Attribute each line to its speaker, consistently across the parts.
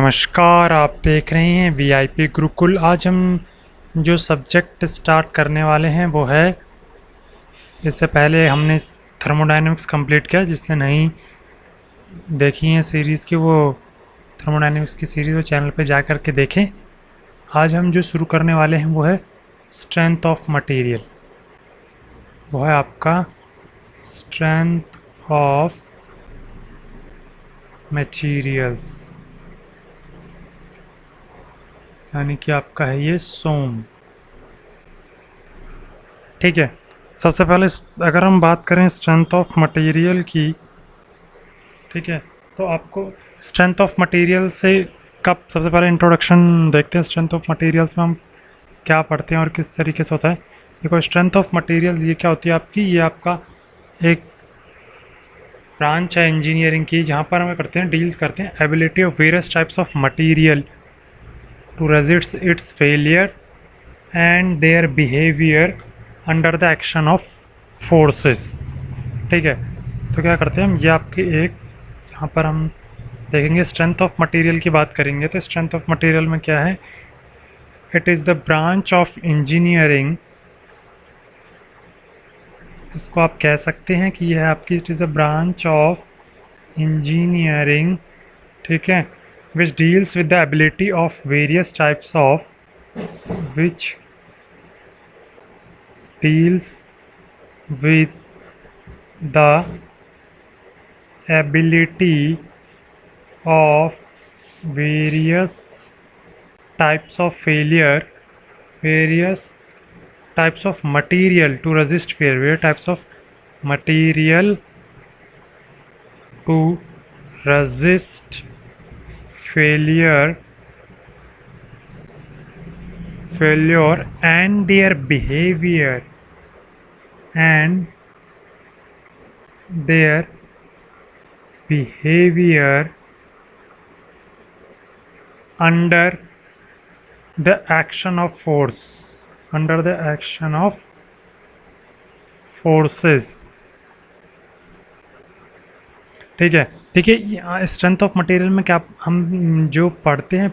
Speaker 1: नमस्कार, आप देख रहे हैं वीआईपी गुरुकुल। आज हम जो सब्जेक्ट स्टार्ट करने वाले हैं वो है, इससे पहले हमने थर्मोडायनेमिक्स कंप्लीट किया। जिसने नहीं देखी है सीरीज़ की, वो थर्मोडायनेमिक्स की सीरीज़ वो चैनल पे जा कर के देखें। आज हम जो शुरू करने वाले हैं वो है स्ट्रेंथ ऑफ मटेरियल। वो है आपका स्ट्रेंथ ऑफ मटेरियल्स, यानी कि आपका है ये सोम। ठीक है, सबसे पहले अगर हम बात करें स्ट्रेंथ ऑफ मटेरियल की, ठीक है, तो आपको स्ट्रेंथ ऑफ मटेरियल से कब सबसे पहले इंट्रोडक्शन देखते हैं। स्ट्रेंथ ऑफ मटेरियल्स में हम क्या पढ़ते हैं और किस तरीके से होता है। देखो, स्ट्रेंथ ऑफ मटेरियल ये क्या होती है आपकी, ये आपका एक ब्रांच है इंजीनियरिंग की, जहाँ पर हमें करते हैं डील्स करते हैं ability of various types of material to resist its failure and their behaviour under the action of forces. ठीक है, तो क्या करते हैं हम, ये आपके एक यहाँ पर हम देखेंगे स्ट्रेंथ ऑफ मटेरियल की बात करेंगे। तो स्ट्रेंथ ऑफ मटेरियल में क्या है, it is the branch of engineering, इसको आप कह सकते हैं कि यह आपकी it is a branch of engineering, ठीक है, which deals with the ability of various types of which deals with the ability of various types of failure, various types of material to resist failure, various types of material to resist failure and their behavior under the action of forces। ठीक है, strength of material में क्या हम जो पढ़ते हैं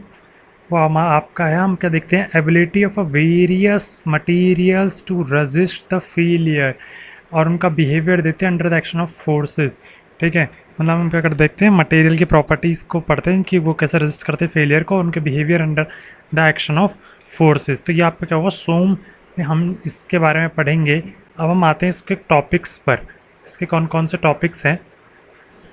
Speaker 1: वो आपका है, हम क्या देखते हैं, ability of a various materials to resist the failure, और उनका बिहेवियर देते हैं under the action of forces. ठीक है, मतलब हम क्या कर देखते हैं, मटेरियल की प्रॉपर्टीज़ को पढ़ते हैं कि वो कैसे रेजिस्ट करते हैं फेलियर को, और उनके behaviour under the action of forces. तो ये आपका क्या हुआ, सोम में हम इसके बारे में पढ़ेंगे। अब हम आते हैं इसके टॉपिक्स पर, इसके कौन कौन से टॉपिक्स हैं।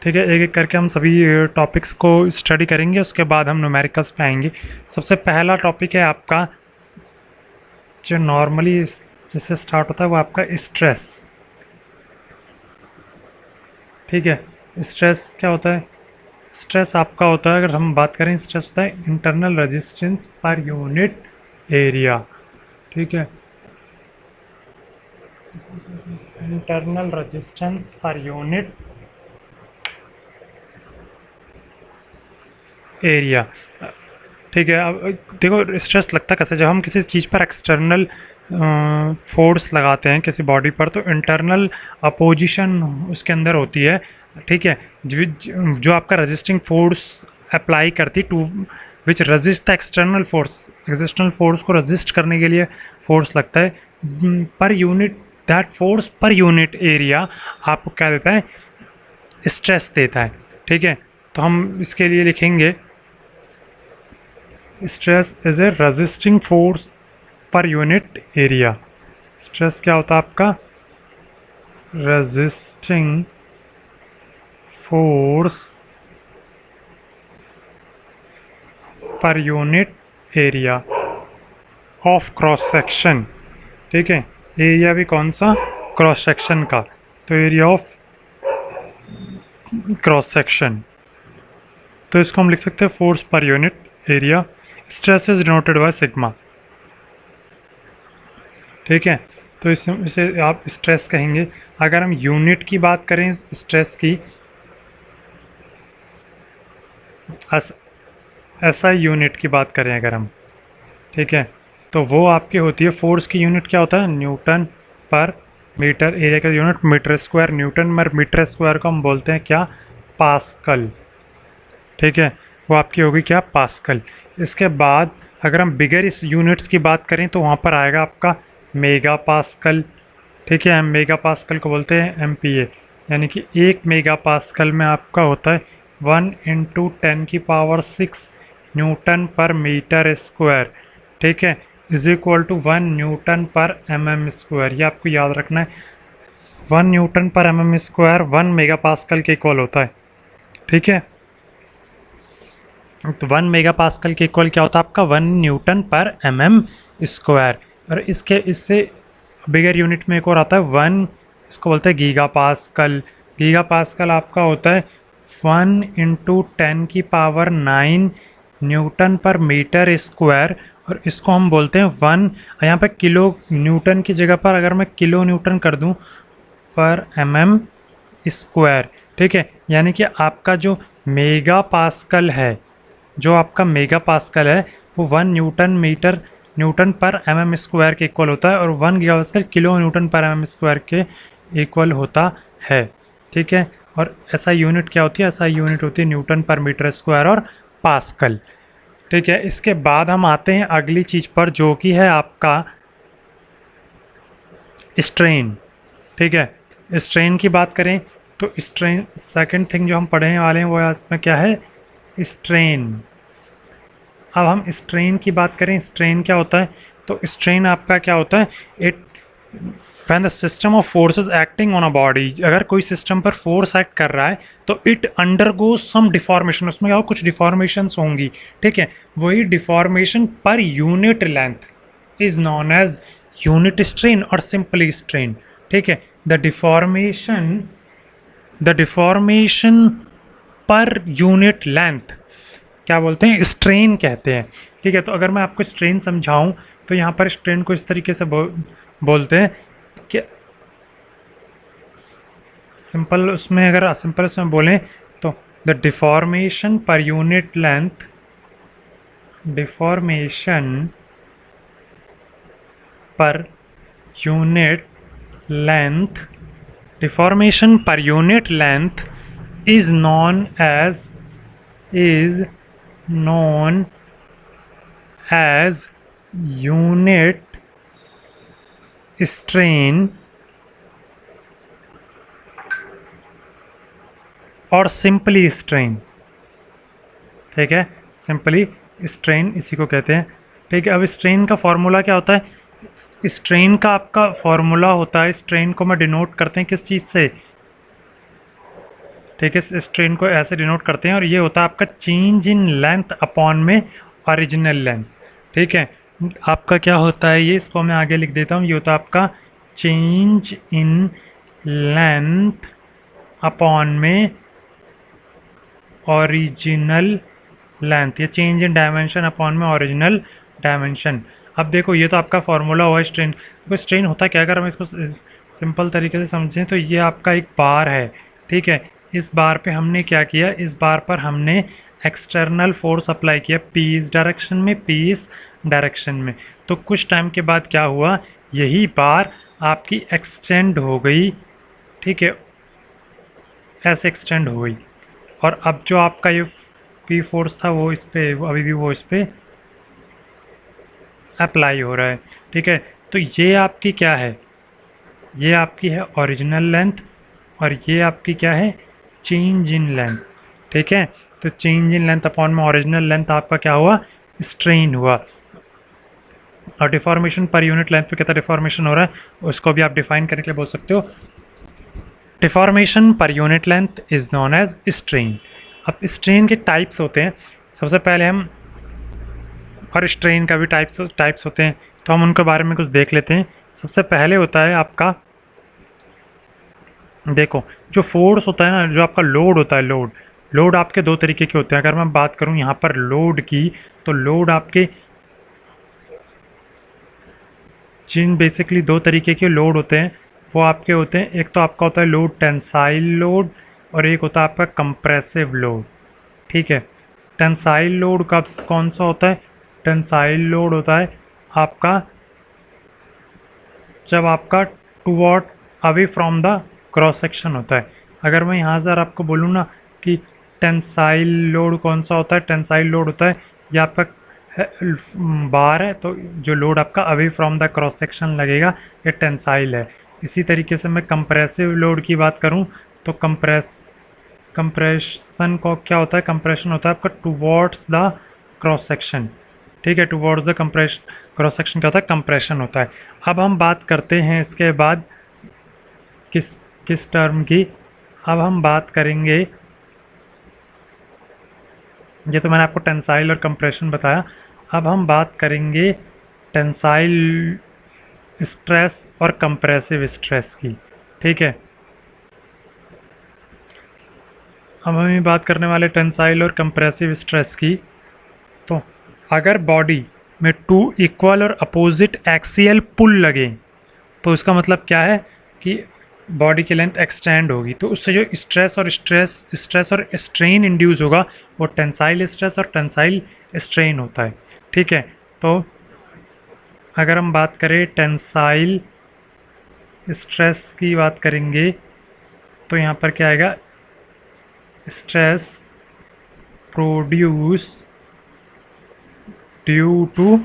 Speaker 1: ठीक है, एक एक करके हम सभी टॉपिक्स को स्टडी करेंगे, उसके बाद हम न्यूमेरिकल्स पे आएंगे। सबसे पहला टॉपिक है आपका, जो नॉर्मली जिससे स्टार्ट होता है, वो आपका स्ट्रेस। ठीक है, स्ट्रेस क्या होता है, स्ट्रेस आपका होता है, अगर हम बात करें, स्ट्रेस होता है इंटरनल रेजिस्टेंस पर यूनिट एरिया। ठीक है, इंटरनल रेजिस्टेंस पर यूनिट एरिया। ठीक है, अब देखो स्ट्रेस लगता कैसे, जब हम किसी चीज़ पर एक्सटर्नल फोर्स लगाते हैं किसी बॉडी पर, तो इंटरनल अपोजिशन उसके अंदर होती है। ठीक है, जो आपका रेजिस्टिंग फोर्स अप्लाई करती to which resist the external force को रेजिस्ट करने के लिए फोर्स लगता है per unit, that force per unit area आपको क्या देता है, स्ट्रेस देता है। ठीक है, तो हम इसके लिए लिखेंगे stress is a resisting force per unit area. Stress क्या होता है आपका, resisting force per unit area of cross section. ठीक है, एरिया भी कौन सा, क्रॉस सेक्शन का, तो एरिया ऑफ क्रॉस सेक्शन, तो इसको हम लिख सकते हैं force per unit area. Stress is denoted by sigma. ठीक है, तो इसे आप स्ट्रेस कहेंगे। अगर हम यूनिट की बात करें स्ट्रेस की, ऐसा यूनिट की बात करें अगर हम, ठीक है, तो वो आपकी होती है, फोर्स की यूनिट क्या होता है, न्यूटन पर मीटर, एरिया का यूनिट मीटर स्क्वायर, न्यूटन पर मीटर स्क्वायर को हम बोलते हैं क्या, पास्कल। ठीक है, वो आपकी होगी क्या, पास्कल। इसके बाद अगर हम बिगर इस यूनिट्स की बात करें तो वहाँ पर आएगा आपका मेगा पास्कल। ठीक है, हम मेगा पास्कल को बोलते हैं MPa, यानी कि 1 मेगा पास्कल में आपका होता है 1 × 10⁶ न्यूटन पर मीटर स्क्वायर। ठीक है, इज इक्वल टू 1 न्यूटन पर mm²। ये आपको याद रखना है, 1 न्यूटन पर mm² 1 मेगा पास्कल के इक्वल होता है। ठीक है, तो 1 मेगा पास्कल के इक्वल क्या होता है आपका, 1 न्यूटन पर mm²। और इससे बिगर यूनिट में एक और आता है 1, इसको बोलते हैं गीगा पास्कल। गीगा पास्कल आपका होता है 1 × 10⁹ न्यूटन पर मीटर स्क्वायर। और इसको हम बोलते हैं 1, यहाँ पे किलो न्यूटन की जगह पर अगर मैं किलो न्यूटन कर दूँ पर mm²। ठीक है, यानी कि आपका जो मेगा पास्कल है, जो आपका मेगा पास्कल है वो 1 न्यूटन पर mm² के इक्वल होता है, और 1 गीगा पास्कल किलो न्यूटन पर mm² के इक्वल होता है। ठीक है, और ऐसा यूनिट क्या होती है, ऐसा यूनिट होती है न्यूटन पर मीटर स्क्वायर और पास्कल। ठीक है, इसके बाद हम आते हैं अगली चीज़ पर, जो कि है आपका स्ट्रेन। ठीक है, स्ट्रेन की बात करें तो स्ट्रेन सेकंड थिंग जो हम पढ़ने वाले हैं वो इसमें क्या है, स्ट्रेन। अब हम स्ट्रेन की बात करें, स्ट्रेन क्या होता है, तो स्ट्रेन आपका क्या होता है, it when the system of forces acting on a body, अगर कोई सिस्टम पर फोर्स एक्ट कर रहा है तो इट अंडरगोज सम डिफॉर्मेशन, उसमें क्या हो, कुछ डिफॉर्मेशंस होंगी। ठीक है, वही deformation per unit length is known as unit strain और सिंपली स्ट्रेन। ठीक है, the deformation per unit length क्या बोलते हैं, स्ट्रेन कहते हैं। ठीक है, तो अगर मैं आपको स्ट्रेन समझाऊं तो यहाँ पर स्ट्रेन को इस तरीके से बोलते हैं कि सिंपल उसमें बोलें तो the deformation per unit length, deformation per unit length, deformation per unit length is known as unit strain और सिंपली स्ट्रेन। ठीक है, सिंपली स्ट्रेन इसी को कहते हैं। ठीक है, अब स्ट्रेन का फॉर्मूला क्या होता है, स्ट्रेन का आपका फॉर्मूला होता है, स्ट्रेन को मैं डिनोट करते हैं किस चीज़ से, ठीक है, स्ट्रेन को ऐसे डिनोट करते हैं, और ये होता है आपका चेंज इन लेंथ अपॉन में ओरिजिनल लेंथ। ठीक है, आपका क्या होता है ये, इसको मैं आगे लिख देता हूँ, ये होता है आपका चेंज इन लेंथ अपॉन में ओरिजिनल लेंथ, या चेंज इन डायमेंशन अपॉन में ओरिजिनल डायमेंशन। अब देखो ये तो आपका फॉर्मूला हुआ स्ट्रेन। तो स्ट्रेन होता क्या, अगर हम इसको सिंपल तरीके से समझें तो ये आपका एक बार है। ठीक है, इस बार पे हमने क्या किया, इस बार पर हमने एक्सटर्नल फोर्स अप्लाई किया, P इस डायरेक्शन में, P इस डायरेक्शन में। तो कुछ टाइम के बाद क्या हुआ, यही बार आपकी एक्सटेंड हो गई। ठीक है, ऐसे एक्सटेंड हो गई, और अब जो आपका ये P फोर्स था वो इस पे, अभी भी वो इस पे अप्लाई हो रहा है। ठीक है, तो ये आपकी क्या है, ये आपकी है ओरिजिनल लेंथ, और ये आपकी क्या है, चेंज इन लेंथ। ठीक है, तो चेंज इन लेंथ अपॉन में ओरिजिनल लेंथ आपका क्या हुआ, स्ट्रेन हुआ। और डिफॉर्मेशन पर यूनिट लेंथ पे कितना डिफॉर्मेशन हो रहा है उसको भी आप डिफाइन करने के लिए बोल सकते हो, deformation per unit length is known as strain. अब स्ट्रेन के टाइप्स होते हैं, सबसे पहले हम, और स्ट्रेन का भी टाइप्स होते हैं, तो हम उनके बारे में कुछ देख लेते हैं। सबसे पहले होता है आपका, देखो जो फोर्स होता है ना, जो आपका लोड होता है, लोड आपके दो तरीके के होते हैं। अगर मैं बात करूं यहाँ पर लोड की, तो लोड आपके जिन बेसिकली दो तरीके के लोड होते हैं वो आपके होते हैं, एक तो आपका होता है लोड टेंसाइल लोड, और एक होता है आपका कंप्रेसिव लोड। ठीक है, टेंसाइल लोड का कौन सा होता है, टेंसाइल लोड होता है आपका जब आपका toward away from the cross section होता है। अगर मैं यहाँ से आपको बोलूँ ना कि टेंसाइल लोड कौन सा होता है? टेंसाइल लोड होता है ये आपका बार है, तो जो लोड आपका away from the cross section लगेगा ये टेंसाइल है। इसी तरीके से मैं कंप्रेसिव लोड की बात करूं तो कंप्रेशन को क्या होता है? कंप्रेशन होता है आपका टुवर्ड्स द क्रॉस सेक्शन, ठीक है, towards the compression cross section क्या होता है? कंप्रेशन होता है। अब हम बात करते हैं इसके बाद किस किस टर्म की? अब हम बात करेंगे, ये तो मैंने आपको टेंसाइल और कंप्रेशन बताया, अब हम बात करेंगे टेंसाइल स्ट्रेस और कंप्रेसिव स्ट्रेस की, ठीक है। अब हम ये बात करने वाले टेंसाइल और कंप्रेसिव स्ट्रेस की। तो अगर बॉडी में टू इक्वल और अपोजिट एक्सियल पुल लगे तो इसका मतलब क्या है कि बॉडी की लेंथ एक्सटेंड होगी, तो उससे जो स्ट्रेस और स्ट्रेन इंड्यूस होगा वो टेंसाइल स्ट्रेस और टेंसाइल स्ट्रेन होता है, ठीक है। तो अगर हम बात करें टेंसाइल स्ट्रेस की बात करेंगे तो यहाँ पर क्या आएगा? Stress produce due to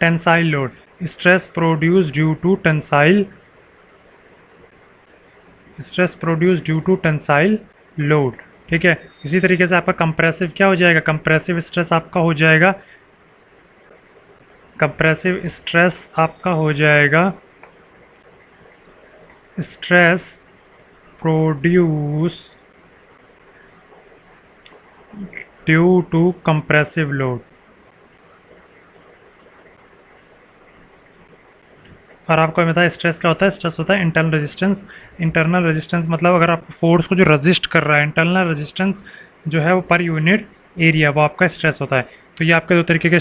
Speaker 1: tensile load, stress produce due to tensile load, ठीक है। इसी तरीके से आपका कंप्रेसिव क्या हो जाएगा? कंप्रेसिव स्ट्रेस आपका हो जाएगा stress produce due to compressive load. और आपको बताया स्ट्रेस क्या होता है? स्ट्रेस होता है इंटरनल रेजिस्टेंस मतलब अगर आप फोर्स को जो रजिस्ट कर रहा है, इंटरनल रेजिस्टेंस जो है वो पर यूनिट एरिया, वो आपका स्ट्रेस होता है। तो ये आपके दो तरीके के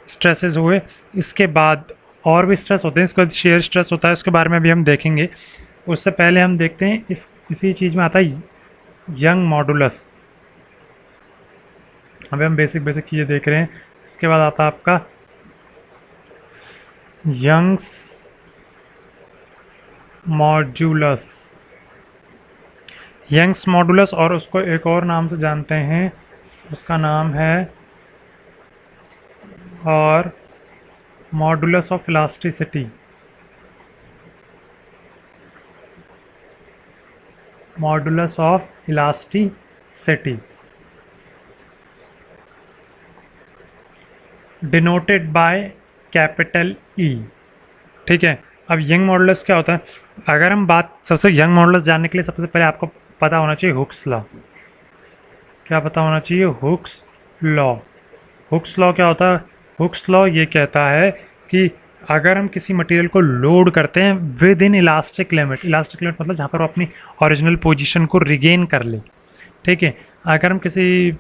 Speaker 1: स्ट्रेसेस हुए। इसके बाद और भी स्ट्रेस होते हैं, इसके बाद शेयर स्ट्रेस होता है, उसके बारे में भी हम देखेंगे। उससे पहले हम देखते हैं इसी चीज़ में आता है यंग मॉडुलस। अभी हम बेसिक चीज़ें देख रहे हैं। इसके बाद आता है आपका यंग्स मॉडुलस और उसको एक और नाम से जानते हैं, उसका नाम है और modulus of elasticity. Denoted by capital E, ठीक है। अब यंग मॉडुलस क्या होता है? अगर हम बात सबसे यंग मॉडुलस जानने के लिए सबसे पहले आपको पता होना चाहिए हुक्स लॉ। क्या पता होना चाहिए? हुक्स लॉ क्या होता है? हुक्स लॉ ये कहता है कि अगर हम किसी मटेरियल को लोड करते हैं विद इन इलास्टिक लिमिट मतलब जहाँ पर वो अपनी ओरिजिनल पोजीशन को रिगेन कर ले, ठीक है। अगर हम किसी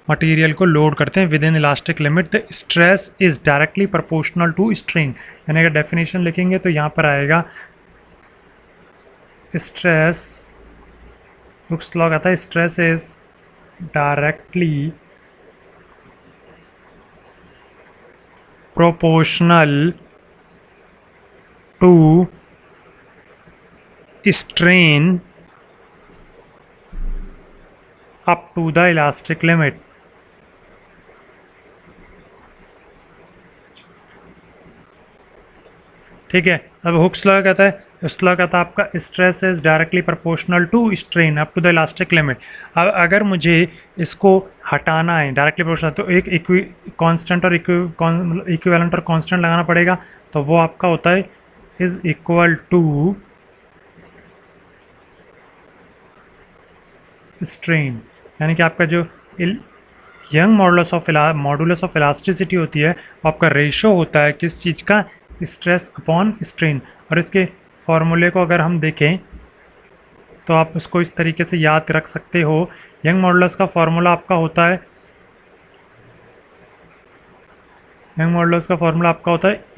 Speaker 1: मटेरियल को लोड करते हैं within elastic limit, the stress is directly proportional to strain. यानी अगर डेफिनेशन लिखेंगे तो यहाँ पर आएगा स्ट्रेस, हुक्स लॉ कहता है stress is directly proportional to strain up to the elastic limit. ठीक है। अब हुक्स लॉ कहता है आपका stress is directly proportional to strain up to the elastic limit. अब अगर मुझे इसको हटाना है डायरेक्टली प्रोपोर्शनल, तो एक कांस्टेंट और इक्विवेलेंट और कांस्टेंट लगाना पड़ेगा। तो वो आपका होता है इज इक्वल टू स्ट्रेन। यानी कि आपका जो यंग मॉडुलस ऑफ इलास्टिसिटी होती है वो आपका रेशो होता है किस चीज़ का? Stress upon strain. और इसके फॉर्मूले को अगर हम देखें तो आप उसको इस तरीके से याद रख सकते हो। यंग मॉडुलस का फॉर्मूला आपका होता है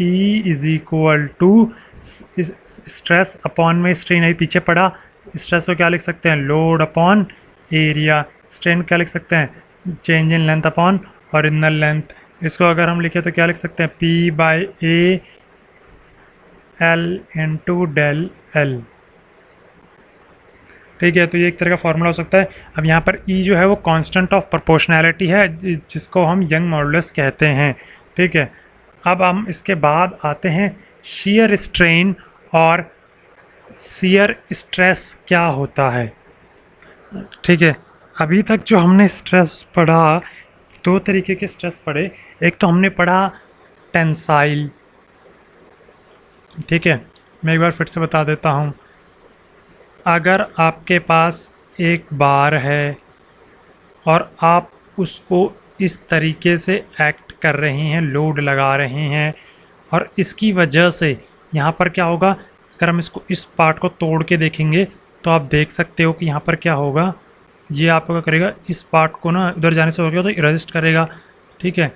Speaker 1: E is equal to stress upon में स्ट्रेन। अभी पीछे पड़ा, स्ट्रेस को क्या लिख सकते हैं? Load upon area. स्ट्रेन क्या लिख सकते हैं? Change in length upon original length. इसको अगर हम लिखें तो क्या लिख सकते हैं? P by A L into del L। ठीक है, तो ये एक तरह का फार्मूला हो सकता है। अब यहाँ पर ई जो है वो कांस्टेंट ऑफ प्रोपोर्शनैलिटी है, जिसको हम यंग मॉडुलस कहते हैं। ठीक है, अब हम इसके बाद आते हैं शियर स्ट्रेन और शियर स्ट्रेस क्या होता है। ठीक है, अभी तक जो हमने स्ट्रेस पढ़ा, दो तरीके के स्ट्रेस पढ़े। एक तो हमने पढ़ा टेंसाइल। ठीक है, मैं एक बार फिर से बता देता हूँ। अगर आपके पास एक बार है और आप उसको इस तरीके से एक्ट कर रहे हैं, लोड लगा रहे हैं, और इसकी वजह से यहाँ पर क्या होगा, अगर हम इसको इस पार्ट को तोड़ के देखेंगे तो आप देख सकते हो कि यहाँ पर क्या होगा, ये आपका क्या करेगा, इस पार्ट को ना उधर जाने से हो गया तो रजिस्ट करेगा। ठीक है,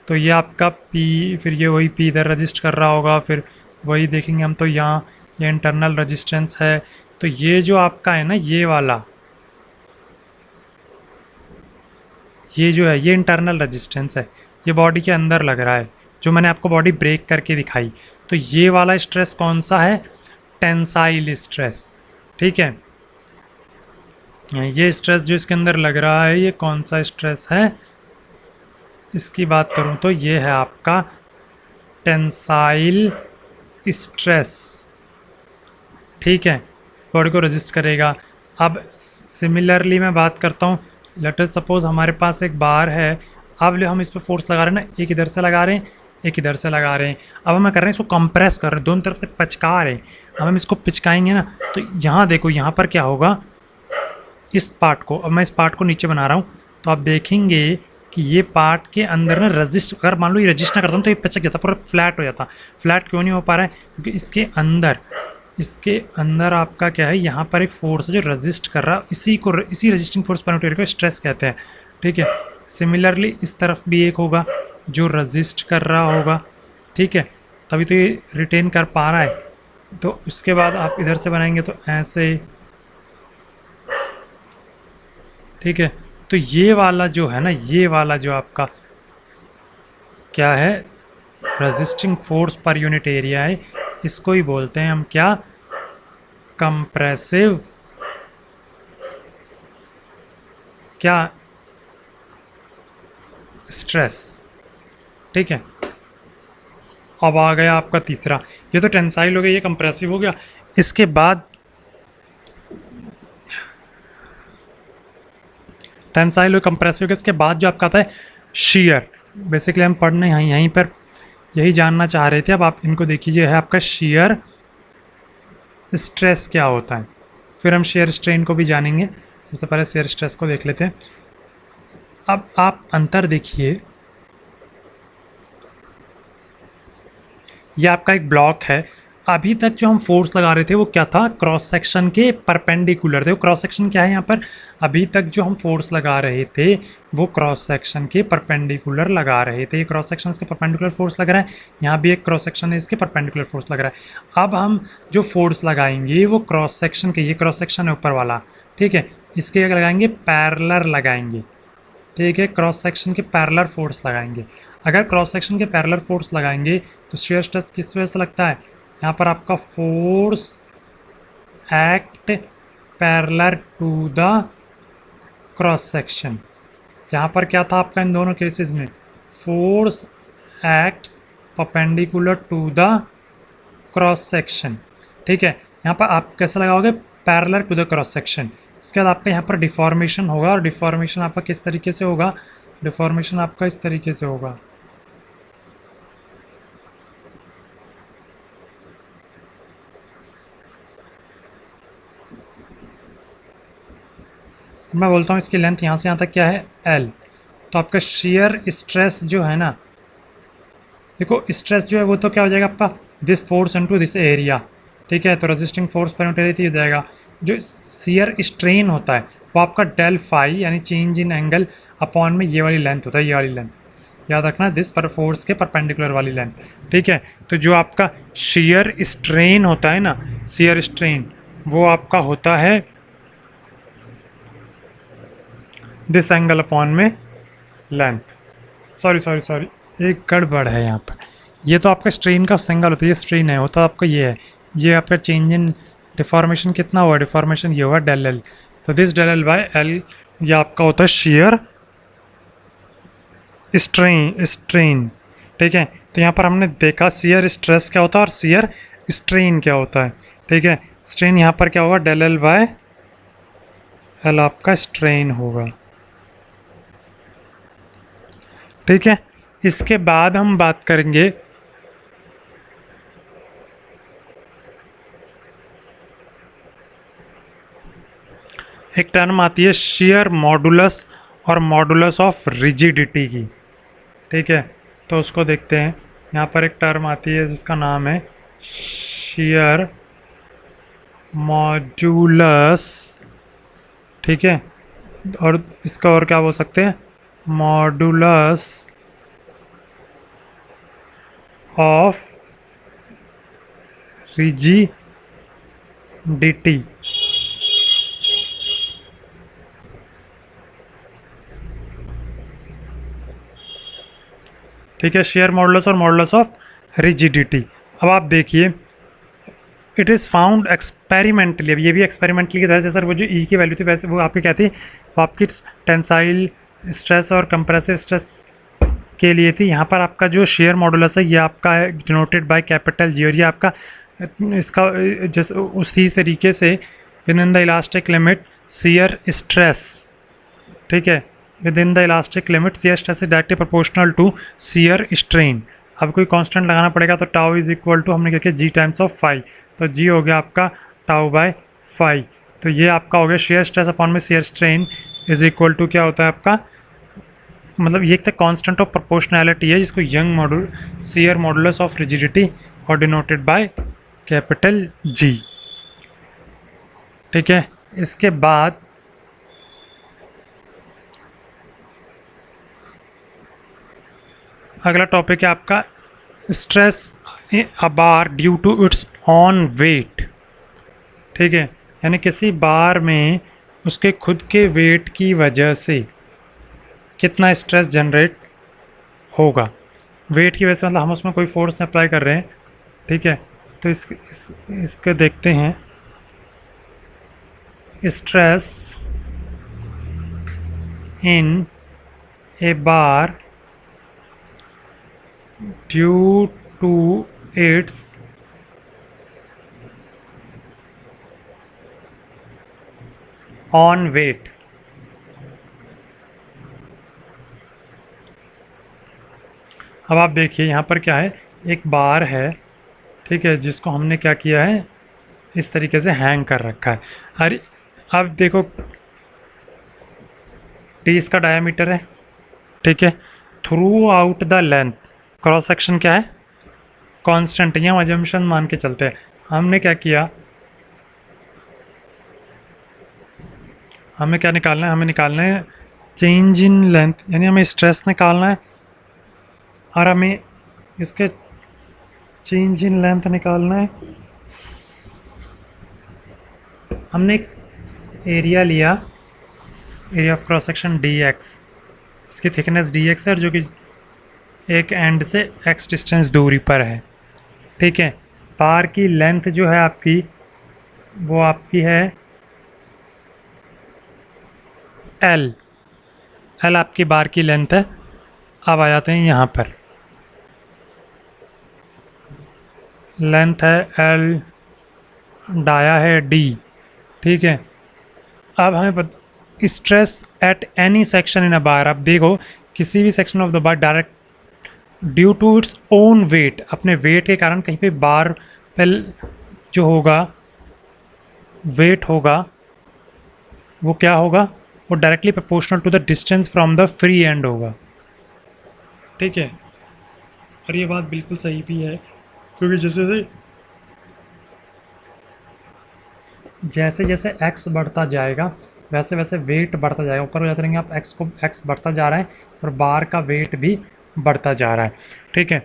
Speaker 1: तो ये आपका P, फिर ये वही P इधर रजिस्ट कर रहा होगा, फिर वही देखेंगे हम तो यहाँ ये इंटरनल रजिस्टेंस है। तो ये जो आपका है ना, ये वाला, ये जो है ये इंटरनल रजिस्टेंस है, ये बॉडी के अंदर लग रहा है, जो मैंने आपको बॉडी ब्रेक करके दिखाई। तो ये वाला स्ट्रेस कौन सा है, टेंसाइल स्ट्रेस। ठीक है, ये स्ट्रेस जो इसके अंदर लग रहा है, ये कौन सा स्ट्रेस है, इसकी बात करूं तो ये है आपका टेंसाइल स्ट्रेस। ठीक है, इस बॉडी को रजिस्ट करेगा। अब सिमिलरली मैं बात करता हूँ, लेट अस सपोज हमारे पास एक बार है, अब हम इस पर फोर्स लगा रहे हैं ना, एक इधर से लगा रहे हैं, एक इधर से लगा रहे हैं। अब हम कर रहे हैं इसको कंप्रेस कर रहे हैं, दोनों तरफ से पिचका रहे हैं। अब हम इसको पिचकाएंगे ना, तो यहाँ देखो, यहाँ पर क्या होगा, इस पार्ट को, अब मैं इस पार्ट को नीचे बना रहा हूँ, तो आप देखेंगे कि ये पार्ट के अंदर ना रजिस्ट, अगर मान लो ये रजिस्ट ना करता हूँ तो ये पिचक जाता, पूरा फ्लैट हो जाता। फ्लैट क्यों नहीं हो पा रहा है, क्योंकि इसके अंदर आपका क्या है, यहाँ पर एक फोर्स है जो रजिस्ट कर रहा है, इसी रजिस्टिंग फोर्स पर को स्ट्रेस कहते हैं। ठीक है, सिमिलरली इस तरफ भी एक होगा जो रजिस्ट कर रहा होगा। ठीक है, तभी तो ये रिटेन कर पा रहा है। तो उसके बाद आप इधर से बनाएंगे तो ऐसे। ठीक है, तो ये वाला जो है ना, ये वाला जो आपका क्या है, resisting force per unit area है, इसको ही बोलते हैं हम क्या, कंप्रेसिव क्या, स्ट्रेस। ठीक है, अब आ गया आपका तीसरा, ये तो टेंसाइल हो गया, ये कंप्रेसिव हो गया। इसके बाद टेंसाइल और कंप्रेसिव के, इसके बाद जो आपका आता है शियर। बेसिकली हम पढ़ने यहीं पर यही जानना चाह रहे थे। अब आप इनको देखिए, है आपका शियर स्ट्रेस क्या होता है, फिर हम शियर स्ट्रेन को भी जानेंगे। सबसे पहले शियर स्ट्रेस को देख लेते हैं। अब आप अंतर देखिए, यह आपका एक ब्लॉक है। अभी तक जो हम फोर्स लगा रहे थे वो क्या था, क्रॉस सेक्शन के परपेंडिकुलर थे। वो क्रॉस सेक्शन क्या है यहाँ पर, अभी तक जो हम फोर्स लगा रहे थे वो क्रॉस सेक्शन के परपेंडिकुलर लगा रहे थे। ये क्रॉस सेक्शन के परपेंडिकुलर फोर्स लग रहा है, यहाँ भी एक क्रॉस सेक्शन है इसके परपेंडिकुलर फोर्स लग रहा है। अब हम जो फोर्स लगाएंगे वो क्रॉस सेक्शन के, ये क्रॉस सेक्शन है ऊपर वाला, ठीक है, इसके क्या लगाएंगे, पैरेलल लगाएंगे। ठीक है, क्रॉस सेक्शन के पैरेलल फोर्स लगाएंगे। अगर क्रॉस सेक्शन के पैरेलल फोर्स लगाएंगे तो शियर स्ट्रेस किस वजह से लगता है, यहाँ पर आपका force act parallel to the cross section. यहाँ पर क्या था आपका इन दोनों केसेस में, force acts perpendicular to the cross section. ठीक है, यहाँ पर आप कैसे लगाओगे, parallel to the cross section. इसके बाद आपका यहाँ पर डिफॉर्मेशन होगा, और डिफॉर्मेशन आपका किस तरीके से होगा, डिफॉर्मेशन आपका इस तरीके से होगा। मैं बोलता हूँ इसकी लेंथ यहाँ से यहाँ तक क्या है, L। तो आपका शेयर स्ट्रेस जो है ना, देखो स्ट्रेस जो है वो तो क्या हो जाएगा आपका, this force into this area. ठीक है, तो resisting force per unit area हो जाएगा। जो शेयर स्ट्रेन होता है वो आपका डेल फाई यानी चेंज इन एंगल अपॉन में ये वाली लेंथ होता है, ये वाली लेंथ याद रखना, दिस पर फोर्स के परपेंडिकुलर वाली लेंथ। ठीक है, तो जो आपका शेयर स्ट्रेन होता है ना, शेयर स्ट्रेन वो आपका होता है दिस एंगल अपॉन में लेंथ। सॉरी एक गड़बड़ है यहाँ पर, ये तो आपका स्ट्रेन का एंगल होता है, ये स्ट्रेन है, होता आपका ये है, ये आपका चेंज इन डिफॉर्मेशन कितना हुआ, डिफॉर्मेशन ये हुआ डेल एल। तो this del L by L ये आपका होता है शेयर स्ट्रेन। ठीक है, तो यहाँ पर हमने देखा शेयर स्ट्रेस क्या होता है और शेयर स्ट्रेन क्या होता है। ठीक है, स्ट्रेन यहाँ पर क्या होगा, डेल एल बाय एल आपका स्ट्रेन होगा। ठीक है, इसके बाद हम बात करेंगे एक टर्म आती है शेयर मॉडुलस और मॉडुलस ऑफ रिजिडिटी की। ठीक है, तो उसको देखते हैं। यहाँ पर एक टर्म आती है जिसका नाम है शेयर मॉडुलस। ठीक है, और इसका और क्या बोल सकते हैं, मॉडुलस ऑफ रिजिडिटी। ठीक है, शेयर मॉडुलस और मॉडुलस ऑफ रिजिडिटी। अब आप देखिए, इट इज़ फाउंड एक्सपेरिमेंटली। अब ये भी एक्सपेरिमेंटली की तरह से, सर वो जो ई की वैल्यू थी वैसे वो आपकी क्या थी, वो आपकी टेंसाइल स्ट्रेस और कंप्रेसिव स्ट्रेस के लिए थी। यहाँ पर आपका जो शेयर मॉडुलस है ये आपका है डिनोटेड बाय कैपिटल जी, और ये आपका इसका जिस उसी तरीके से within the elastic limit shear stress. ठीक है, within the elastic limit shear stress is directly proportional to shear strain. अब कोई कांस्टेंट लगाना पड़ेगा, तो टाउ इज इक्वल टू हमने क्या किया, जी टाइम्स ऑफ फाई। तो जी हो गया आपका टाउ बाय फाई। तो ये आपका हो गया शेयर स्ट्रेस अपॉन में shear strain is equal to क्या होता है आपका, मतलब ये एक कांस्टेंट ऑफ प्रोपोर्शनैलिटी है जिसको Young module shear modulus of rigidity और डिनोटेड बाय कैपिटल जी। ठीक है, इसके बाद अगला टॉपिक है आपका stress a bar due to its own weight. ठीक है, यानी किसी बार में उसके खुद के वेट की वजह से कितना स्ट्रेस जनरेट होगा। वेट की वजह से मतलब हम उसमें कोई फोर्स अप्लाई कर रहे हैं। ठीक है, तो इसके देखते हैं। Stress in a bar due to its own weight. अब आप देखिए यहाँ पर क्या है, एक बार है। ठीक है, जिसको हमने क्या किया है, इस तरीके से हैंग कर रखा है। अरे अब देखो, टी इसका डायामीटर है। ठीक है, through out the length cross section क्या है, कांस्टेंट। है, हम अजम्पशन मान के चलते हैं। हमने क्या किया, हमें क्या निकालना है, हमें निकालना है चेंज इन लेंथ, यानी हमें स्ट्रेस निकालना है और हमें इसके चेंज इन लेंथ निकालना है। हमने एक एरिया लिया, area of cross section D x, इसकी थिकनेस डी एक्स है जो कि एक एंड से एक्स डिस्टेंस दूरी पर है। ठीक है, बार की लेंथ जो है आपकी, वो आपकी है एल। एल आपकी बार की लेंथ है। अब आ जाते हैं यहाँ पर, लेंथ है एल, डाया है डी। ठीक है, अब हमें stress at any section in a bar. अब देखो, किसी भी section of the bar direct due to its own weight, अपने वेट के कारण कहीं पे बार पे जो होगा वेट होगा, वो क्या होगा, वो directly proportional to the distance from the free end होगा। ठीक है, और ये बात बिल्कुल सही भी है, क्योंकि जैसे जैसे एक्स बढ़ता जाएगा वैसे वैसे वेट बढ़ता जाएगा। ऊपर हो जाते रहेंगे आप, एक्स बढ़ता जा रहा है और बार का वेट भी बढ़ता जा रहा है। ठीक है,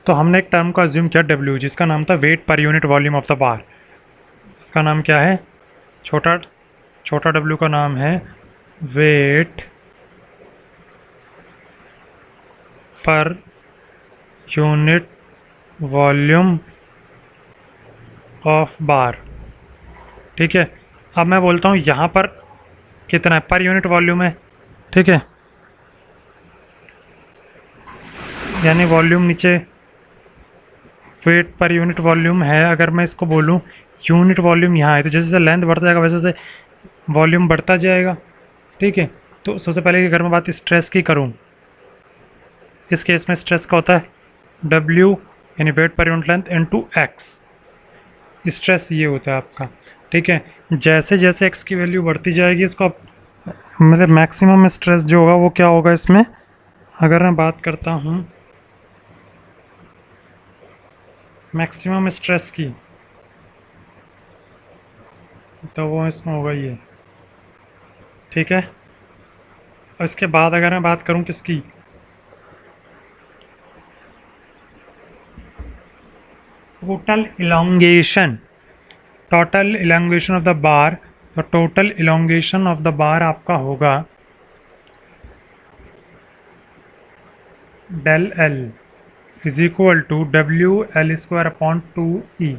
Speaker 1: तो हमने एक टर्म को अज्यूम किया डब्ल्यू, जिसका नाम था weight per unit volume of the bar. इसका नाम क्या है, छोटा डब्ल्यू का नाम है wait per unit volume of बार। ठीक है, अब मैं बोलता हूँ यहाँ पर कितना है, पर यूनिट वॉल्यूम है। ठीक है, यानी वॉल्यूम नीचे वेट पर यूनिट वॉल्यूम है। अगर मैं इसको बोलूँ यूनिट वॉल्यूम यहाँ है, तो जैसे जैसे लेंथ बढ़ता जाएगा वैसे वैसे वॉल्यूम बढ़ता जाएगा। ठीक है, तो सबसे पहले अगर मैं बात स्ट्रेस की करूँ, इस केस में स्ट्रेस का होता है W यानी weight per unit length into x। Stress ये होता है आपका। ठीक है, जैसे जैसे x की वैल्यू बढ़ती जाएगी इसको आप मतलब मैक्सिमम स्ट्रेस जो होगा वो क्या होगा इसमें, अगर मैं बात करता हूँ मैक्सिमम स्ट्रेस की, तो वो इसमें होगा ये। ठीक है, और इसके बाद अगर मैं बात करूँ किसकी, total elongation, total elongation of the bar, तो total elongation of the bar आपका होगा del L is equal to WL² upon 2E।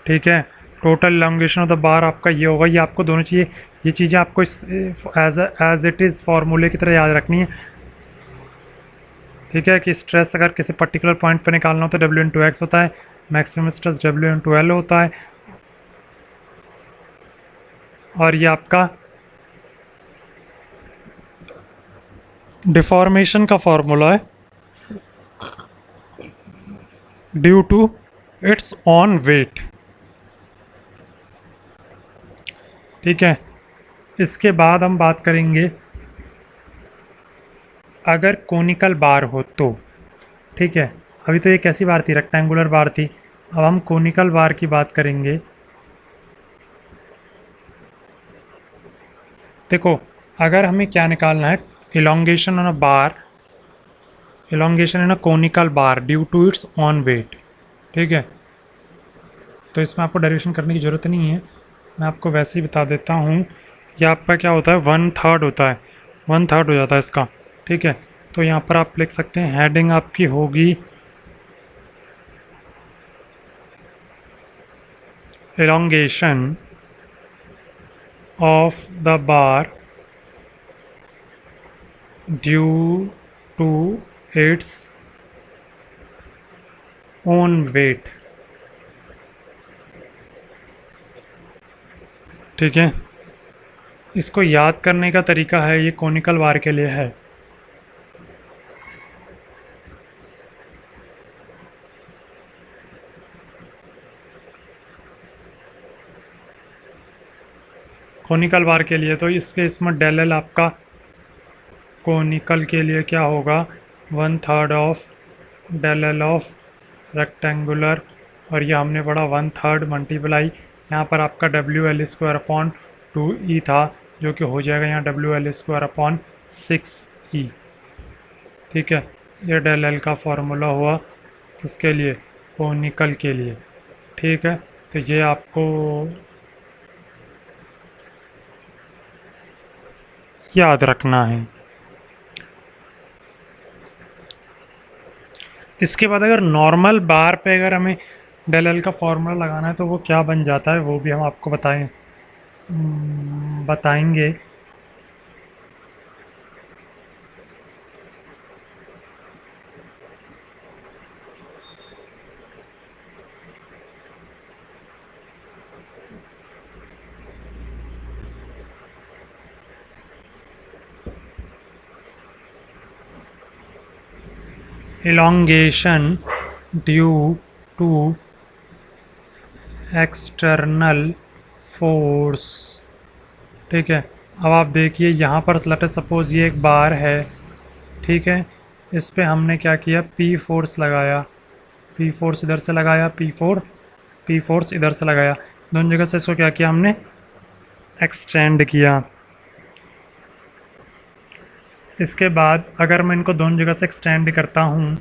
Speaker 1: ठीक है, total elongation of the bar आपका ये होगा। ये आपको दोनों चीज़ें, ये चीज़ें आपको एज इट इज़ फार्मूले की तरह याद रखनी है। ठीक है, कि स्ट्रेस अगर किसी पर्टिकुलर पॉइंट पर निकालना हो तो W×X होता है, मैक्सिमम स्ट्रेस W×L होता है, और ये आपका डिफॉर्मेशन का फॉर्मूला है due to its own weight. ठीक है, इसके बाद हम बात करेंगे अगर कोनिकल बार हो तो। ठीक है, अभी तो ये कैसी बार थी, रेक्टेंगुलर बार थी, अब हम कोनिकल बार की बात करेंगे। देखो, अगर हमें क्या निकालना है, elongation on a bar, elongation in a conical bar due to its own weight. ठीक है, तो इसमें आपको डेरिवेशन करने की ज़रूरत नहीं है, मैं आपको वैसे ही बता देता हूँ। ये आपका क्या होता है, 1/3 होता है, 1/3 हो जाता है इसका। ठीक है, तो यहाँ पर आप लिख सकते हैं हेडिंग आपकी होगी elongation of the bar due to its own weight। ठीक है, इसको याद करने का तरीका है, ये कोनिकल बार के लिए है। कोनिकल बार के लिए तो इसके इसमें डेल एल आपका कोनिकल के लिए क्या होगा, 1/3 of del L of rectangular, और ये हमने पढ़ा 1/3 मल्टीप्लाई, यहाँ पर आपका WL² अपॉन 2E था, जो कि हो जाएगा यहाँ WL² अपॉन 6E। ठीक है, ये डेल एल का फॉर्मूला हुआ किसके लिए, कोनिकल के लिए। ठीक है, तो ये आपको याद रखना है। इसके बाद अगर नॉर्मल बार पे अगर हमें डेल एल का फॉर्मूला लगाना है तो वो क्या बन जाता है, वो भी हम आपको बताएंगे। elongation due to external force. ठीक है, अब आप देखिए यहाँ पर लेट अस सपोज ये एक बार है। ठीक है, इस पे हमने क्या किया, P फोर्स लगाया, P फोर्स इधर से लगाया, P फोर्स इधर से लगाया, दोनों जगह से इसको क्या किया हमने, एक्सटेंड किया। इसके बाद अगर मैं इनको दोनों जगह से एक्सटेंड करता हूँ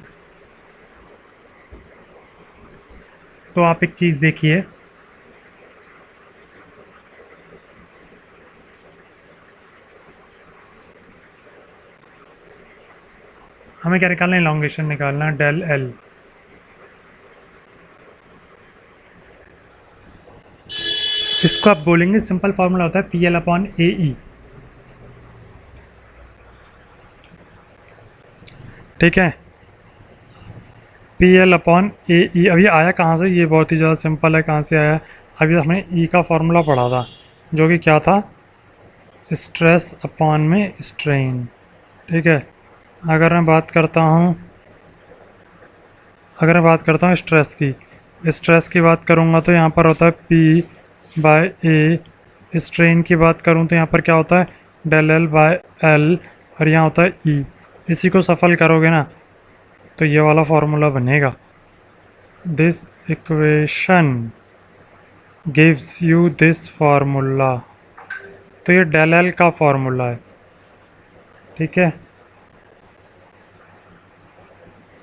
Speaker 1: तो आप एक चीज़ देखिए, हमें क्या निकालना है, इलॉन्गेशन निकालना है, डेल एल। इसको आप बोलेंगे सिंपल फार्मूला होता है PL/AE। ठीक है, PL/AE। अब ये आया कहाँ से? ये बहुत ही ज़्यादा सिंपल है, कहाँ से आया? अभी हमने E का फार्मूला पढ़ा था, जो कि क्या था? स्ट्रेस अपॉन में स्ट्रेन। ठीक है, अगर मैं बात करता हूँ स्ट्रेस की, बात करूँगा तो यहाँ पर होता है P/A। स्ट्रेन की बात करूँ तो यहाँ पर क्या होता है? डेल L/L, और यहाँ होता है E। इसी को सफल करोगे ना तो ये वाला फार्मूला बनेगा। This equation gives you this formula. तो ये डेल L का फार्मूला है। ठीक है,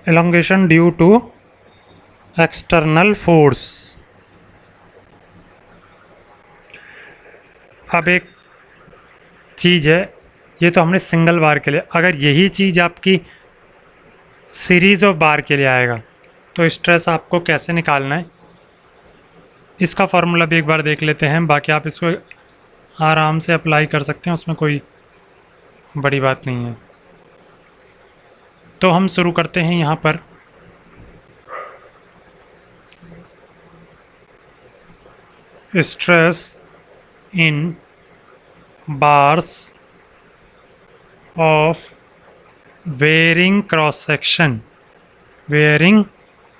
Speaker 1: elongation due to external force. अब एक चीज़ है, ये तो हमने सिंगल बार के लिए, अगर यही चीज़ आपकी सीरीज़ ऑफ बार के लिए आएगा तो स्ट्रेस आपको कैसे निकालना है, इसका फार्मूला भी एक बार देख लेते हैं। बाकी आप इसको आराम से अप्लाई कर सकते हैं, उसमें कोई बड़ी बात नहीं है। तो हम शुरू करते हैं यहाँ पर। Stress in bars of varying cross section, varying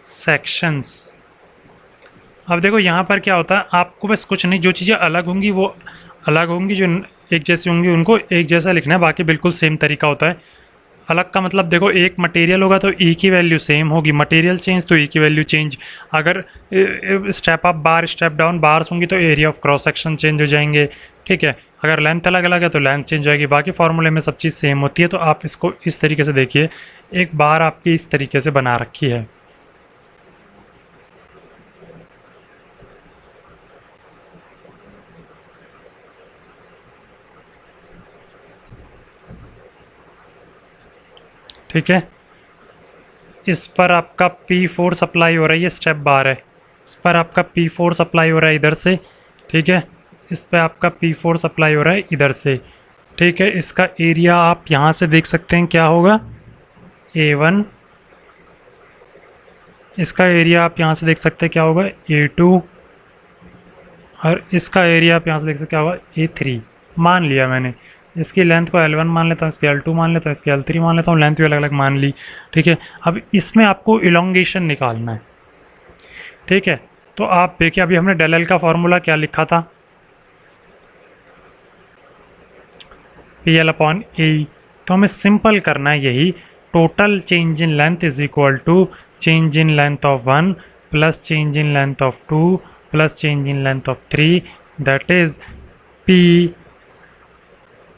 Speaker 1: sections. अब देखो यहाँ पर क्या होता है, आपको बस कुछ नहीं, जो चीज़ें अलग होंगी वो अलग होंगी, जो एक जैसी होंगी उनको एक जैसा लिखना है, बाकी बिल्कुल सेम तरीका होता है। अलग का मतलब देखो, एक मटेरियल होगा तो ई की वैल्यू सेम होगी, मटेरियल चेंज तो ई की वैल्यू चेंज। अगर स्टेप अप बार स्टेप डाउन बार्स होंगी तो area of cross section change हो जाएंगे। ठीक है, अगर लेंथ अलग अलग है तो लेंथ चेंज हो जाएगी। बाकी फार्मूले में सब चीज़ सेम होती है। तो आप इसको इस तरीके से देखिए, एक बार आपकी इस तरीके से बना रखी है। ठीक है, इस पर आपका P फोर्स अप्लाई हो रहा है, ये स्टेप बार है, इस पर आपका P फोर्स अप्लाई हो रहा है इधर से। ठीक है, इस पर आपका P फोर्स अप्लाई हो रहा है इधर से। ठीक है, इसका एरिया आप यहाँ से देख सकते हैं क्या होगा, A1। इसका एरिया आप यहाँ से देख सकते हैं क्या होगा, A2। और इसका एरिया आप यहाँ से देख सकते हैं क्या होगा, A3। मान लिया मैंने, इसकी लेंथ को L1 मान लेता हूँ, इसकी L2 मान लेता हूँ, इसकी L3 मान लेता हूँ, लेंथ भी अलग अलग मान ली। ठीक है, अब इसमें आपको इलोंगेशन निकालना है। ठीक है, तो आप देखिए, अभी हमने डेल L का फॉर्मूला क्या लिखा था, PL/A। तो हमें सिंपल करना है यही, total change in length is equal to change in length of 1 plus change in length of 2 plus change in length of 3, that is P।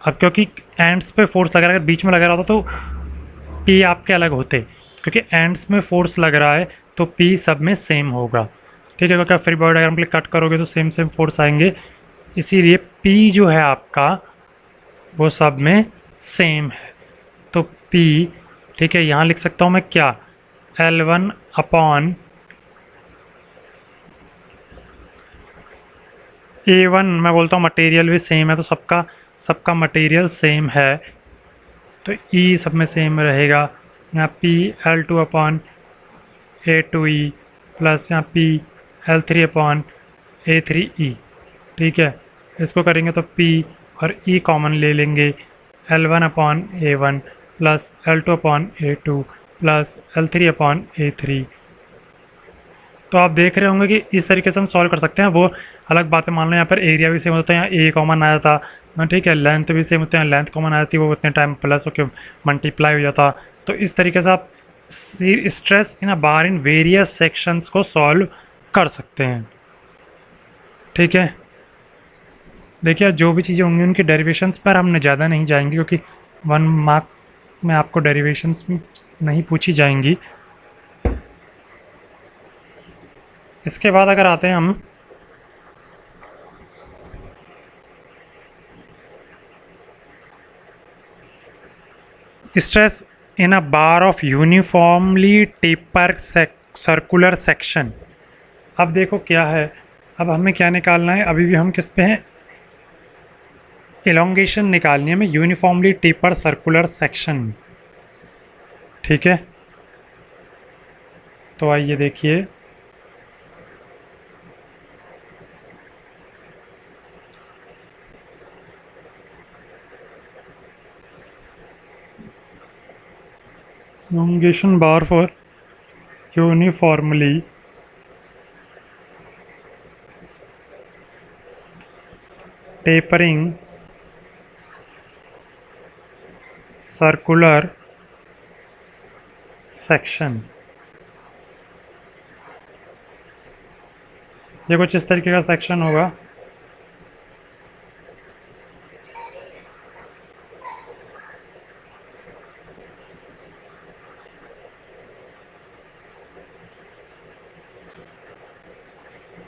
Speaker 1: अब क्योंकि एंड्स पे फोर्स लग रहा है, अगर बीच में लगा रहा होता तो P आपके अलग होते, क्योंकि एंड्स में फोर्स लग रहा है तो P सब में सेम होगा। ठीक है, क्योंकि आप फ्री बॉडी डायग्राम के लिए कट करोगे तो सेम सेम फोर्स आएंगे, इसीलिए P जो है आपका वो सब में सेम है। तो P, ठीक है, यहाँ लिख सकता हूँ मैं क्या, L1 अपॉन A1। मैं बोलता हूँ मटेरियल भी सेम है तो सबका मटेरियल सेम है, तो E सब में सेम रहेगा। यहाँ P L2 upon A2E plus यहाँ P L3 अपॉन A3E। ठीक है, इसको करेंगे तो P और E कॉमन ले लेंगे, L1 upon A1 plus L2 upon A2 plus L3 upon A3। तो आप देख रहे होंगे कि इस तरीके से हम सॉल्व कर सकते हैं। वो अलग बात है, मान लो यहाँ पर एरिया भी सेम होता है, यहाँ A कॉमन आया था, ठीक है, लेंथ भी सेम होते हैं, लेंथ कॉमन आ जाती है, वो उतने टाइम प्लस होकर मल्टीप्लाई हो जाता। तो इस तरीके से आप stress in a bar in various sections को सॉल्व कर सकते हैं। ठीक है, देखिए जो भी चीज़ें होंगी उनकी डेरिवेशंस पर हमने ज़्यादा नहीं जाएंगे, क्योंकि 1 मार्क में आपको डेरिवेशंस नहीं पूछी जाएंगी। इसके बाद अगर आते हैं हम stress in a bar of uniformly taper circular section. अब देखो क्या है, अब हमें क्या निकालना है, अभी भी हम किस पे हैं, एलोंगेशन निकालनी है हमें, यूनिफॉर्मली टेपर सर्कुलर सेक्शन। ठीक है, तो आइए देखिए, elongation bar for uniformly tapering circular section। ये कुछ इस तरीके का सेक्शन होगा।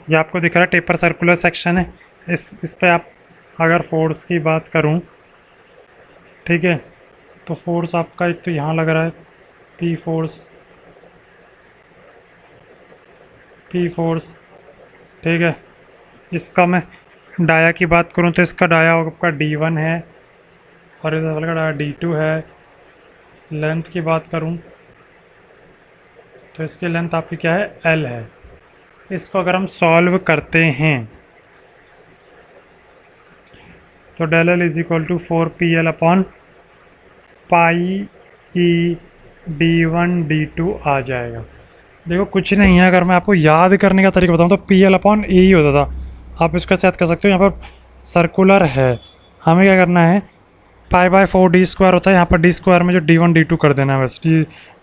Speaker 1: ये आपको दिख रहा है टेपर सर्कुलर सेक्शन है। इस पे आप अगर फोर्स की बात करूं, ठीक है, तो फोर्स आपका एक तो यहाँ लग रहा है पी फोर्स, ठीक है। इसका मैं डाया की बात करूं तो इसका डाया आपका D1 है और इस वाले का डाया D2 है। लेंथ की बात करूं तो इसकी लेंथ आपकी क्या है, L है। इसको अगर हम सॉल्व करते हैं तो del L is equal to 4PL upon pi E D1 D2 आ जाएगा। देखो कुछ नहीं है, अगर मैं आपको याद करने का तरीका बताऊं तो PL अपॉन ए ही होता था। आप इसको ऐसे याद कर सकते हो। यहाँ पर सर्कुलर है, हमें क्या करना है, पाई/4 D² होता है। यहाँ पर D² में जो D1 D2 कर देना है, बस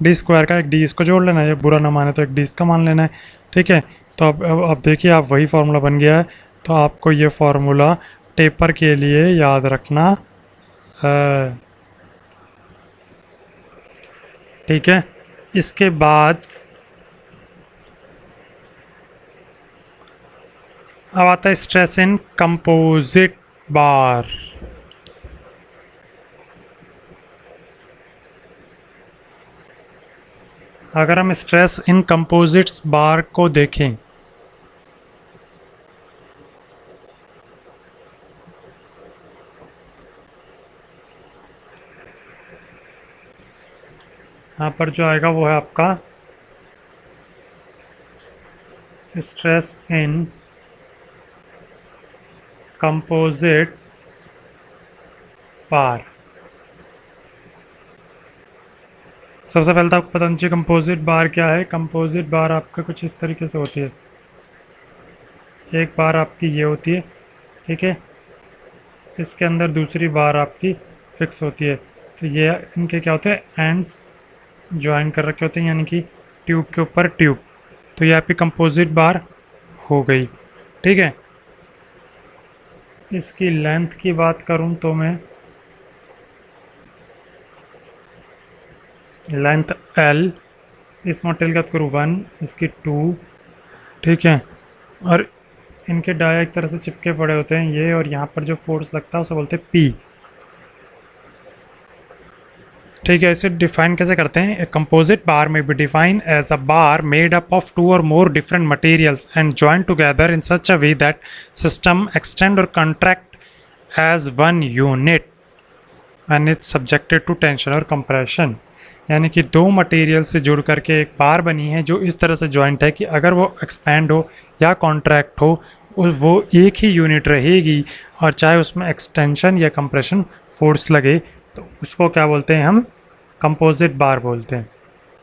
Speaker 1: D² का एक D इसको जोड़ लेना है, ये बुरा ना माने तो एक D इसका मान लेना है। ठीक है, तो अब देखिए, आप वही फार्मूला बन गया है। तो आपको ये फार्मूला टेपर के लिए याद रखना है। ठीक है, इसके बाद अब आता है स्ट्रेस इन कंपोजिट बार। अगर हम स्ट्रेस इन कंपोजिट्स बार को देखें, यहाँ पर जो आएगा वो है आपका स्ट्रेस इन कंपोजिट बार। सबसे पहले तो आपको पता चाहिए कंपोजिट बार क्या है। कंपोजिट बार आपका कुछ इस तरीके से होती है। एक बार आपकी ये होती है, ठीक है, इसके अंदर दूसरी बार आपकी फिक्स होती है। तो ये इनके क्या होते हैं, एंड्स ज्वाइन कर रखे होते हैं, यानी कि ट्यूब के ऊपर ट्यूब। तो ये आपकी कंपोजिट बार हो गई। ठीक है, इसकी लेंथ की बात करूं तो मैं लेंथ L, इस मटेरियल की बात करूँ 1, इसकी 2, ठीक है, और इनके डाया एक तरह से चिपके पड़े होते हैं ये, और यहाँ पर जो फोर्स लगता है उसे बोलते हैं P। ठीक है, इसे डिफाइन कैसे करते हैं, ए composite bar may be define as a bar made up of 2 or more different materials and join together in such a way that system extend or contract as one unit and it's subjected to tension or compression. यानी कि दो material से जुड़ करके एक बार बनी है जो इस तरह से जॉइंट है कि अगर वो एक्सपैंड हो या कॉन्ट्रैक्ट हो वो एक ही यूनिट रहेगी, और चाहे उसमें एक्सटेंशन या कंप्रेशन फोर्स लगे तो उसको क्या बोलते हैं, हम कंपोजिट बार बोलते हैं।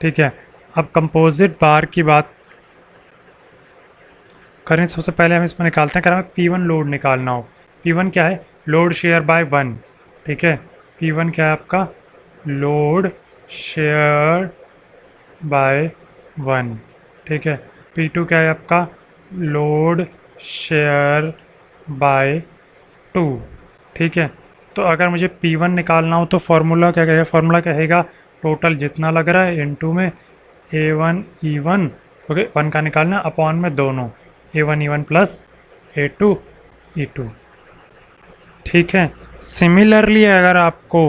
Speaker 1: ठीक है, अब कंपोजिट बार की बात करें, सबसे पहले हम इसमें निकालते हैं, अगर हमें P1 लोड निकालना हो। P1 क्या है, लोड शेयर बाय 1। ठीक है, P1 क्या है आपका, लोड शेयर बाय 1। ठीक है, P2 क्या है आपका, लोड शेयर बाय 2। ठीक है, तो अगर मुझे P1 निकालना हो तो फार्मूला क्या कहेगा, फार्मूला कहेगा टोटल जितना लग रहा है इनटू में A1 E1, ओके, 1 का निकालना अपॉन में दोनों A1 E1 plus A2 E2। ठीक है, सिमिलरली अगर आपको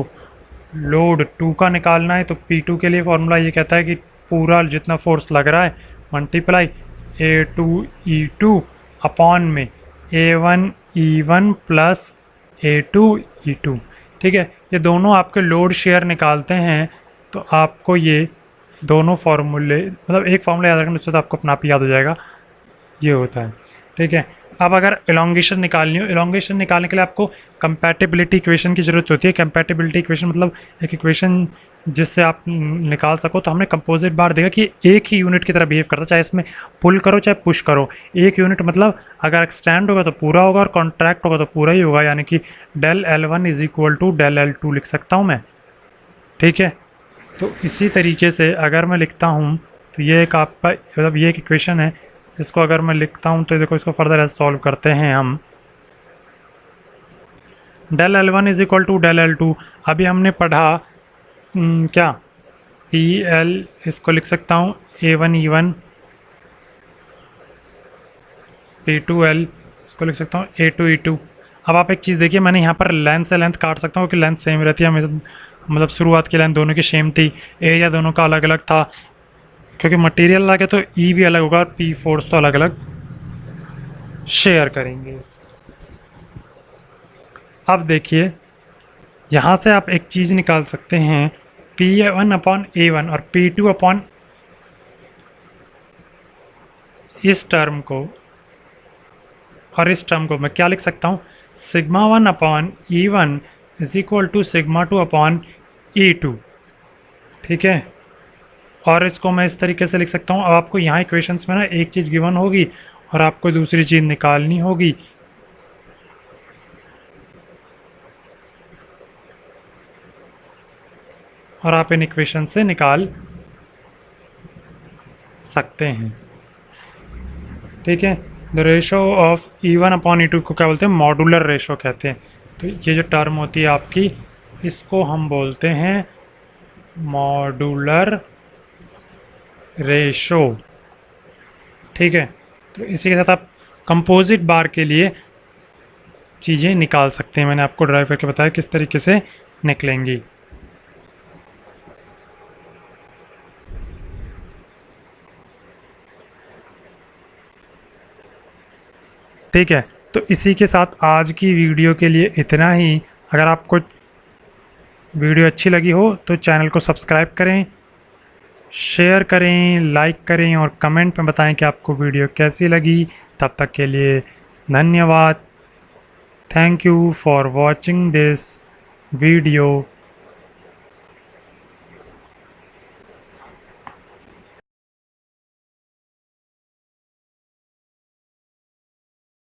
Speaker 1: लोड 2 का निकालना है तो P2 के लिए फार्मूला ये कहता है कि पूरा जितना फोर्स लग रहा है मल्टीप्लाई A2 E2 अपॉन में A1 E1 plus A2 E2। ठीक है, ये दोनों आपके लोड शेयर निकालते हैं तो आपको ये दोनों फार्मूले, मतलब एक फार्मूला याद रखना, उससे तो आपको अपना आप ही याद हो जाएगा, ये होता है। ठीक है, अब अगर एलोंगेशन निकालनी हो, एलोंगेशन निकालने के लिए आपको कंपैटिबिलिटी इक्वेशन की ज़रूरत होती है। कंपैटिबिलिटी इक्वेशन मतलब एक इक्वेशन जिससे आप निकाल सको। तो हमने कंपोजिट बार देखा कि एक ही यूनिट की तरह बिहेव करता है, चाहे इसमें पुल करो चाहे पुश करो। एक यूनिट मतलब अगर एक्सटेंड होगा तो पूरा होगा और कॉन्ट्रैक्ट होगा तो पूरा ही होगा, यानी कि del L1 is equal to del L2 लिख सकता हूँ मैं। ठीक है, तो इसी तरीके से अगर मैं लिखता हूँ तो ये एक आपका, मतलब ये एक इक्वेशन है, इसको अगर मैं लिखता हूँ तो देखो, इसको फर्दर ऐसे सॉल्व करते हैं हम। Del L1 is equal to del L2, अभी हमने पढ़ा क्या, PL, इसको लिख सकता हूँ A1E1 P2L, इसको लिख सकता हूँ A2E2। अब आप एक चीज़ देखिए, मैंने यहाँ पर लेंथ से लेंथ काट सकता हूँ कि लेंथ सेम रहती है हमेशा, मतलब शुरुआत की लेंथ दोनों की सेम थी, एरिया दोनों का अलग अलग था, क्योंकि मटेरियल अलग है तो ई भी अलग होगा और पी फोर्स तो अलग अलग शेयर करेंगे। अब देखिए, यहाँ से आप एक चीज़ निकाल सकते हैं, P1/A1 और P2 इस टर्म को और इस टर्म को मैं क्या लिख सकता हूँ, σ1/E1 is equal to σ2/E2। ठीक है, और इसको मैं इस तरीके से लिख सकता हूँ। अब आपको यहाँ इक्वेशंस में ना एक चीज़ गिवन होगी और आपको दूसरी चीज़ निकालनी होगी। और आप इन इक्वेशन से निकाल सकते हैं। ठीक है, द रेशो ऑफ E1/E2 को क्या बोलते हैं, मॉडुलर रेशो कहते हैं। तो ये जो टर्म होती है आपकी, इसको हम बोलते हैं मॉडुलर रेशो। ठीक है, तो इसी के साथ आप कंपोजिट बार के लिए चीज़ें निकाल सकते हैं। मैंने आपको ड्राइव करके बताया किस तरीके से निकलेंगी। ठीक है, तो इसी के साथ आज की वीडियो के लिए इतना ही। अगर आपको वीडियो अच्छी लगी हो तो चैनल को सब्सक्राइब करें, शेयर करें, लाइक करें और कमेंट में बताएं कि आपको वीडियो कैसी लगी। तब तक के लिए धन्यवाद। Thank you for watching this video.